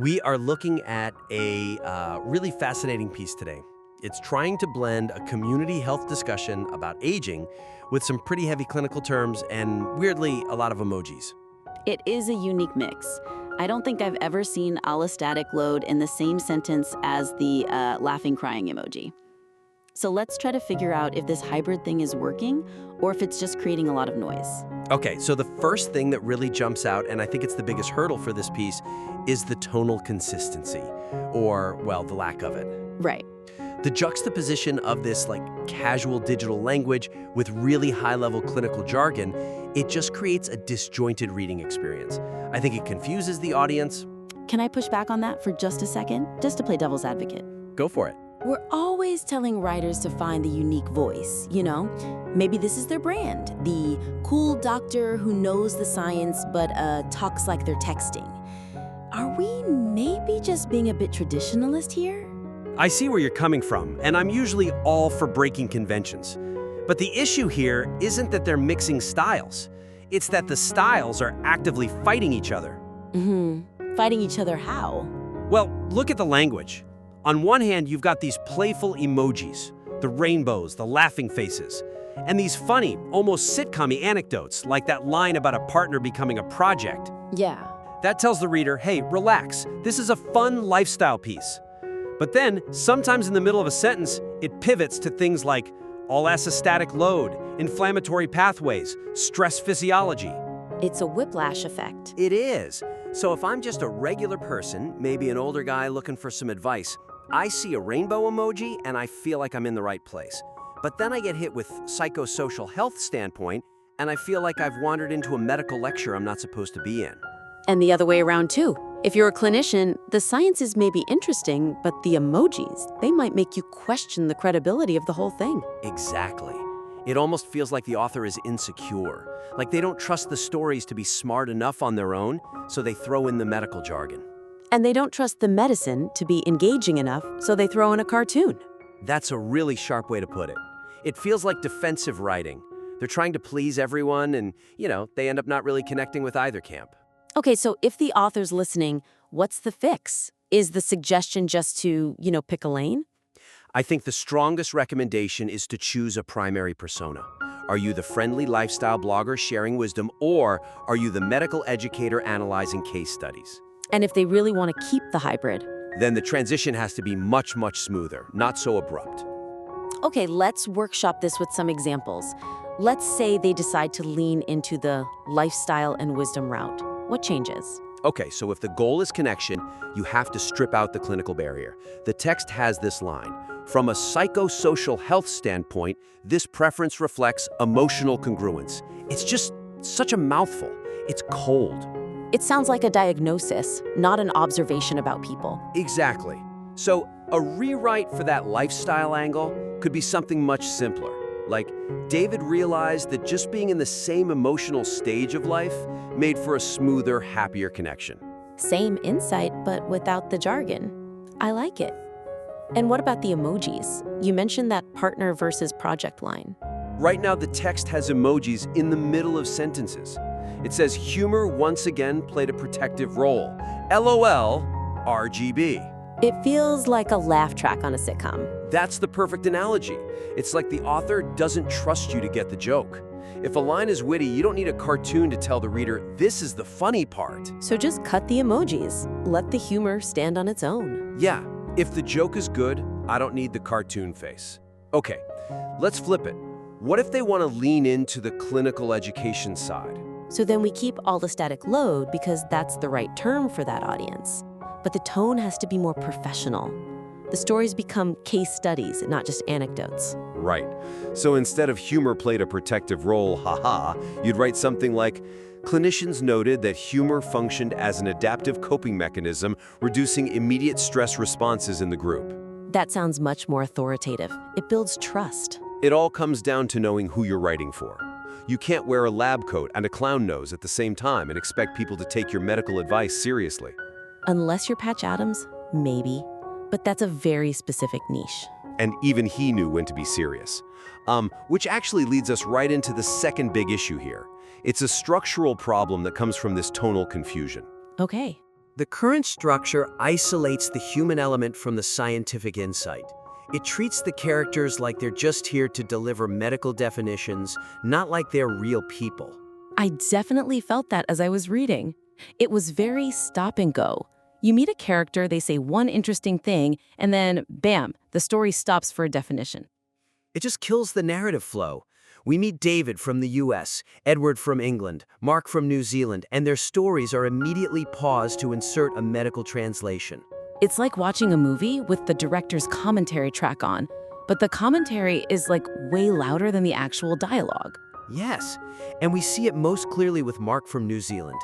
We are looking at a really fascinating piece today. It's trying to blend a community health discussion about aging with some pretty heavy clinical terms and, weirdly, a lot of emojis. It is a unique mix. I don't think I've ever seen allostatic load in the same sentence as the laughing crying emoji. So let's try to figure out if this hybrid thing is working or if it's just creating a lot of noise. Okay, so the first thing that really jumps out, and I think it's the biggest hurdle for this piece, is the tonal consistency, or, well, the lack of it. Right. The juxtaposition of this casual digital language with really high-level clinical jargon, it just creates a disjointed reading experience. I think it confuses the audience. Can I push back on that for just a second, just to play devil's advocate? Go for it. We're always telling writers to find the unique voice, you know? Maybe this is their brand, the cool doctor who knows the science but talks like they're texting. Are we maybe just being a bit traditionalist here? I see where you're coming from, and I'm usually all for breaking conventions. But the issue here isn't that they're mixing styles. It's that the styles are actively fighting each other. Fighting each other how? Well, look at the language. On one hand, you've got these playful emojis, the rainbows, the laughing faces, and these funny, almost sitcom-y anecdotes, like that line about a partner becoming a project. Yeah. That tells the reader, hey, relax, this is a fun lifestyle piece. But then, sometimes in the middle of a sentence, it pivots to things like allostatic load, inflammatory pathways, stress physiology. It's a whiplash effect. It is. So if I'm just a regular person, maybe an older guy looking for some advice, I see a rainbow emoji and I feel like I'm in the right place. But then I get hit with psychosocial health standpoint and I feel like I've wandered into a medical lecture I'm not supposed to be in. And the other way around too. If you're a clinician, the science is maybe interesting, but the emojis, they might make you question the credibility of the whole thing. Exactly. It almost feels like the author is insecure, like they don't trust the stories to be smart enough on their own, so they throw in the medical jargon. And they don't trust the medicine to be engaging enough, so they throw in a cartoon. That's a really sharp way to put it. It feels like defensive writing. They're trying to please everyone and, they end up not really connecting with either camp. Okay, so if the author's listening, what's the fix? Is the suggestion just to, pick a lane? I think the strongest recommendation is to choose a primary persona. Are you the friendly lifestyle blogger sharing wisdom, or are you the medical educator analyzing case studies? And if they really want to keep the hybrid? Then the transition has to be much, much smoother, not so abrupt. Okay, let's workshop this with some examples. Let's say they decide to lean into the lifestyle and wisdom route. What changes? Okay, so if the goal is connection, you have to strip out the clinical barrier. The text has this line: from a psychosocial health standpoint, this preference reflects emotional congruence. It's just such a mouthful. It's cold. It sounds like a diagnosis, not an observation about people. Exactly. So a rewrite for that lifestyle angle could be something much simpler. Like, David realized that just being in the same emotional stage of life made for a smoother, happier connection. Same insight, but without the jargon. I like it. And what about the emojis? You mentioned that partner versus project line. Right now, the text has emojis in the middle of sentences. It says, humor once again played a protective role. LOL, RGB. It feels like a laugh track on a sitcom. That's the perfect analogy. It's like the author doesn't trust you to get the joke. If a line is witty, you don't need a cartoon to tell the reader, this is the funny part. So just cut the emojis. Let the humor stand on its own. Yeah, if the joke is good, I don't need the cartoon face. Okay, let's flip it. What if they want to lean into the clinical education side? So then we keep allostatic load because that's the right term for that audience. But the tone has to be more professional. The stories become case studies, not just anecdotes. Right. So instead of humor played a protective role, haha, you'd write something like, clinicians noted that humor functioned as an adaptive coping mechanism, reducing immediate stress responses in the group. That sounds much more authoritative. It builds trust. It all comes down to knowing who you're writing for. You can't wear a lab coat and a clown nose at the same time and expect people to take your medical advice seriously. Unless you're Patch Adams, maybe. But that's a very specific niche. And even he knew when to be serious. Which actually leads us right into the second big issue here. It's a structural problem that comes from this tonal confusion. Okay. The current structure isolates the human element from the scientific insight. It treats the characters like they're just here to deliver medical definitions, not like they're real people. I definitely felt that as I was reading. It was very stop and go. You meet a character, they say one interesting thing, and then, bam, the story stops for a definition. It just kills the narrative flow. We meet David from the US, Edward from England, Mark from New Zealand, and their stories are immediately paused to insert a medical translation. It's like watching a movie with the director's commentary track on, but the commentary is like way louder than the actual dialogue. Yes, and we see it most clearly with Mark from New Zealand.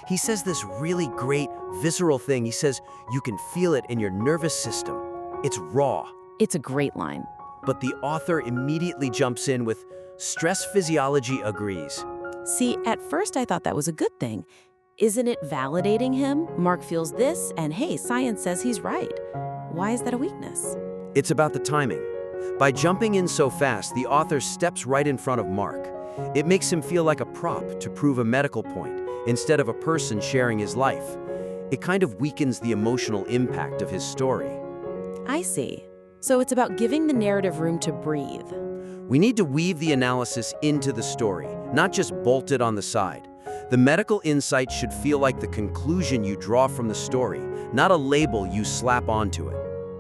He says this really great, visceral thing. He says, you can feel it in your nervous system. It's raw. It's a great line. But the author immediately jumps in with, stress physiology agrees. See, at first I thought that was a good thing. Isn't it validating him? Mark feels this, and hey, science says he's right. Why is that a weakness? It's about the timing. By jumping in so fast, the author steps right in front of Mark. It makes him feel like a prop to prove a medical point, instead of a person sharing his life. It kind of weakens the emotional impact of his story. I see. So it's about giving the narrative room to breathe. We need to weave the analysis into the story, not just bolt it on the side. The medical insight should feel like the conclusion you draw from the story, not a label you slap onto it.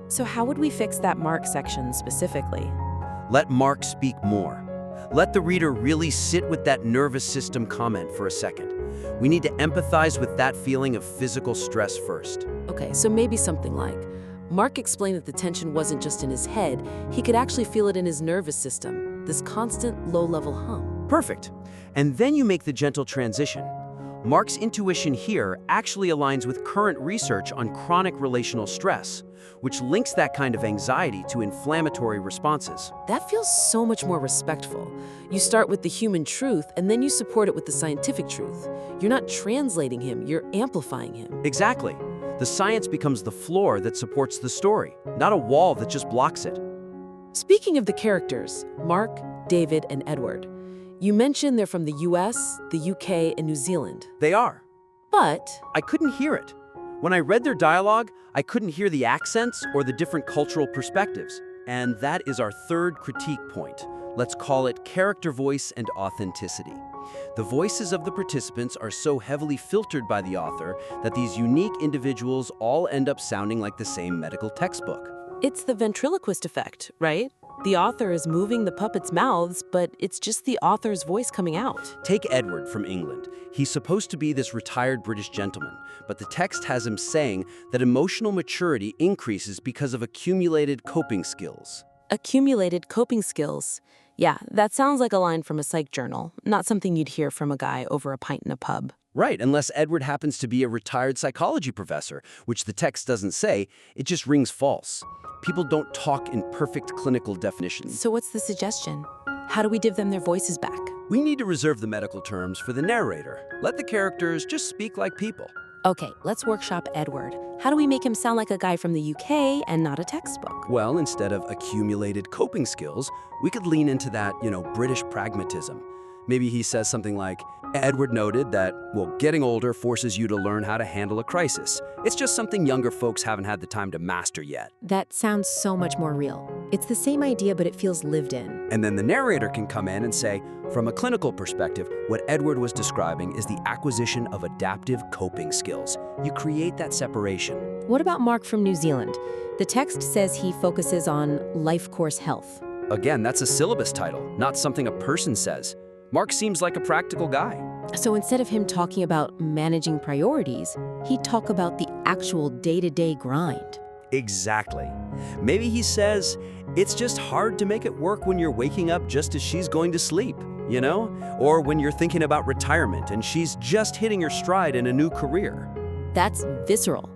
So how would we fix that Mark section specifically? Let Mark speak more. Let the reader really sit with that nervous system comment for a second. We need to empathize with that feeling of physical stress first. Okay, so maybe something like, Mark explained that the tension wasn't just in his head, he could actually feel it in his nervous system, this constant low-level hum. Perfect. And then you make the gentle transition. Mark's intuition here actually aligns with current research on chronic relational stress, which links that kind of anxiety to inflammatory responses. That feels so much more respectful. You start with the human truth, and then you support it with the scientific truth. You're not translating him, you're amplifying him. Exactly. The science becomes the floor that supports the story, not a wall that just blocks it. Speaking of the characters, Mark, David, and Edward, you mentioned they're from the US, the UK, and New Zealand. They are. But I couldn't hear it. When I read their dialogue, I couldn't hear the accents or the different cultural perspectives. And that is our third critique point. Let's call it character voice and authenticity. The voices of the participants are so heavily filtered by the author that these unique individuals all end up sounding like the same medical textbook. it's the ventriloquist effect, right? The author is moving the puppets' mouths, but it's just the author's voice coming out. Take Edward from England. He's supposed to be this retired British gentleman, but the text has him saying that emotional maturity increases because of accumulated coping skills. Accumulated coping skills. Yeah, that sounds like a line from a psych journal, not something you'd hear from a guy over a pint in a pub. Right, unless Edward happens to be a retired psychology professor, which the text doesn't say, it just rings false. People don't talk in perfect clinical definitions. So what's the suggestion? How do we give them their voices back? We need to reserve the medical terms for the narrator. Let the characters just speak like people. Okay, let's workshop Edward. How do we make him sound like a guy from the UK and not a textbook? Well, instead of accumulated coping skills, we could lean into that, British pragmatism. Maybe he says something like, Edward noted that, getting older forces you to learn how to handle a crisis. It's just something younger folks haven't had the time to master yet. That sounds so much more real. It's the same idea, but it feels lived in. And then the narrator can come in and say, from a clinical perspective, what Edward was describing is the acquisition of adaptive coping skills. You create that separation. What about Mark from New Zealand? The text says he focuses on life course health. Again, that's a syllabus title, not something a person says. Mark seems like a practical guy. So instead of him talking about managing priorities, he'd talk about the actual day-to-day grind. Exactly. Maybe he says, it's just hard to make it work when you're waking up just as she's going to sleep, Or when you're thinking about retirement and she's just hitting her stride in a new career. That's visceral.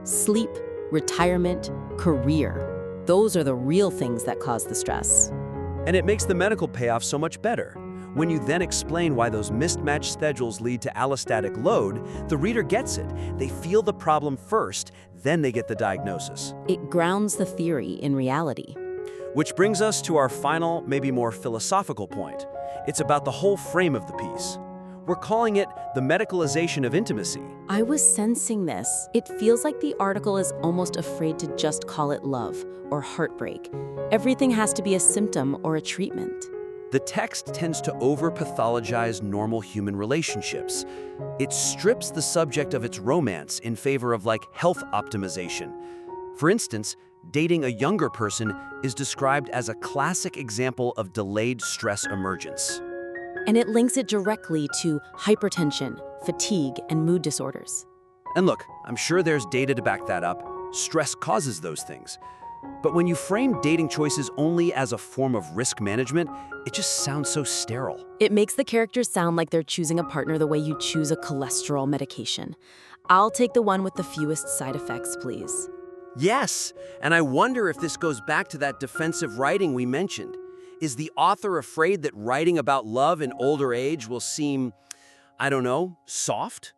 Sleep, retirement, career. Those are the real things that cause the stress. And it makes the medical payoff so much better. When you then explain why those mismatched schedules lead to allostatic load, the reader gets it. They feel the problem first, then they get the diagnosis. It grounds the theory in reality. Which brings us to our final, maybe more philosophical point. It's about the whole frame of the piece. We're calling it the medicalization of intimacy. I was sensing this. It feels like the article is almost afraid to just call it love or heartbreak. Everything has to be a symptom or a treatment. The text tends to over-pathologize normal human relationships. It strips the subject of its romance in favor of, like, health optimization. For instance, dating a younger person is described as a classic example of delayed stress emergence. And it links it directly to hypertension, fatigue, and mood disorders. And look, I'm sure there's data to back that up. Stress causes those things. But when you frame dating choices only as a form of risk management, it just sounds so sterile. It makes the characters sound like they're choosing a partner the way you choose a cholesterol medication. I'll take the one with the fewest side effects, please. Yes, and I wonder if this goes back to that defensive writing we mentioned. Is the author afraid that writing about love in older age will seem, I don't know, soft?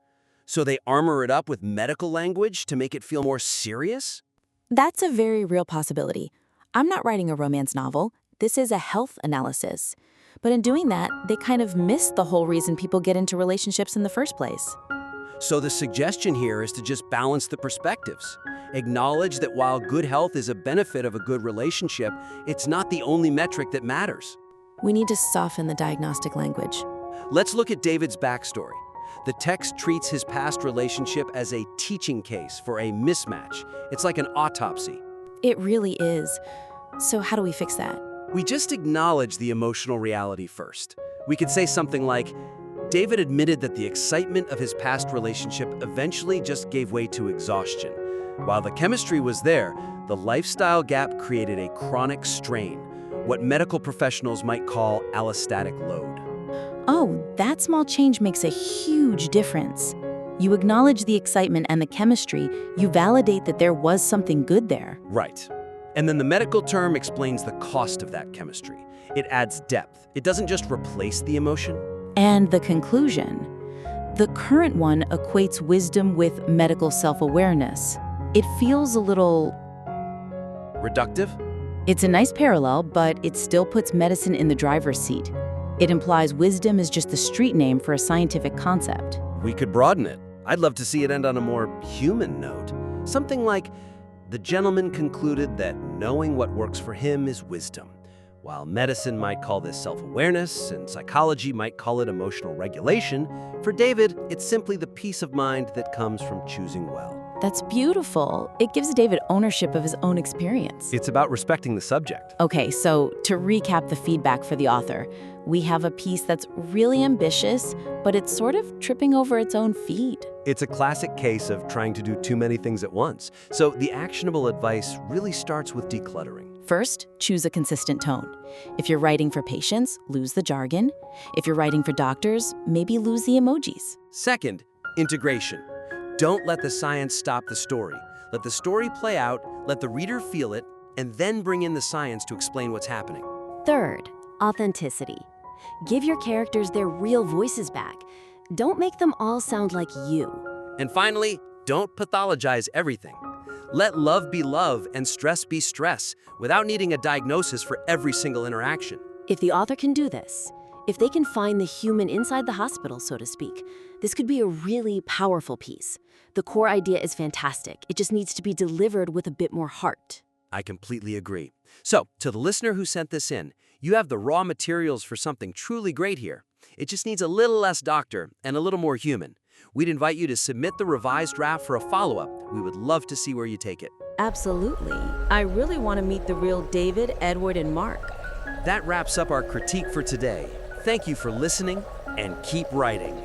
So they armor it up with medical language to make it feel more serious? That's a very real possibility. I'm not writing a romance novel. This is a health analysis. But in doing that, they kind of miss the whole reason people get into relationships in the first place. So the suggestion here is to just balance the perspectives. Acknowledge that while good health is a benefit of a good relationship, it's not the only metric that matters. We need to soften the diagnostic language. Let's look at David's backstory. The text treats his past relationship as a teaching case for a mismatch. It's like an autopsy. It really is. So how do we fix that? We just acknowledge the emotional reality first. We could say something like, David admitted that the excitement of his past relationship eventually just gave way to exhaustion. While the chemistry was there, the lifestyle gap created a chronic strain, what medical professionals might call allostatic load. Oh, that small change makes a huge difference. You acknowledge the excitement and the chemistry, you validate that there was something good there. Right. And then the medical term explains the cost of that chemistry. It adds depth. It doesn't just replace the emotion. And the conclusion. The current one equates wisdom with medical self-awareness. It feels a little... Reductive? It's a nice parallel, but it still puts medicine in the driver's seat. It implies wisdom is just the street name for a scientific concept. We could broaden it. I'd love to see it end on a more human note. Something like, the gentleman concluded that knowing what works for him is wisdom. While medicine might call this self-awareness and psychology might call it emotional regulation, for David, it's simply the peace of mind that comes from choosing well. That's beautiful. It gives David ownership of his own experience. It's about respecting the subject. Okay, so to recap the feedback for the author, we have a piece that's really ambitious, but it's sort of tripping over its own feet. It's a classic case of trying to do too many things at once. So the actionable advice really starts with decluttering. First, choose a consistent tone. If you're writing for patients, lose the jargon. If you're writing for doctors, maybe lose the emojis. Second, integration. Don't let the science stop the story. Let the story play out, let the reader feel it, and then bring in the science to explain what's happening. Third, authenticity. Give your characters their real voices back. Don't make them all sound like you. And finally, don't pathologize everything. Let love be love and stress be stress, without needing a diagnosis for every single interaction. If the author can do this, if they can find the human inside the hospital, so to speak, this could be a really powerful piece. The core idea is fantastic. It just needs to be delivered with a bit more heart. I completely agree. So, to the listener who sent this in, you have the raw materials for something truly great here. It just needs a little less doctor and a little more human. We'd invite you to submit the revised draft for a follow-up. We would love to see where you take it. Absolutely. I really want to meet the real David, Edward, and Mark. That wraps up our critique for today. Thank you for listening, and keep writing.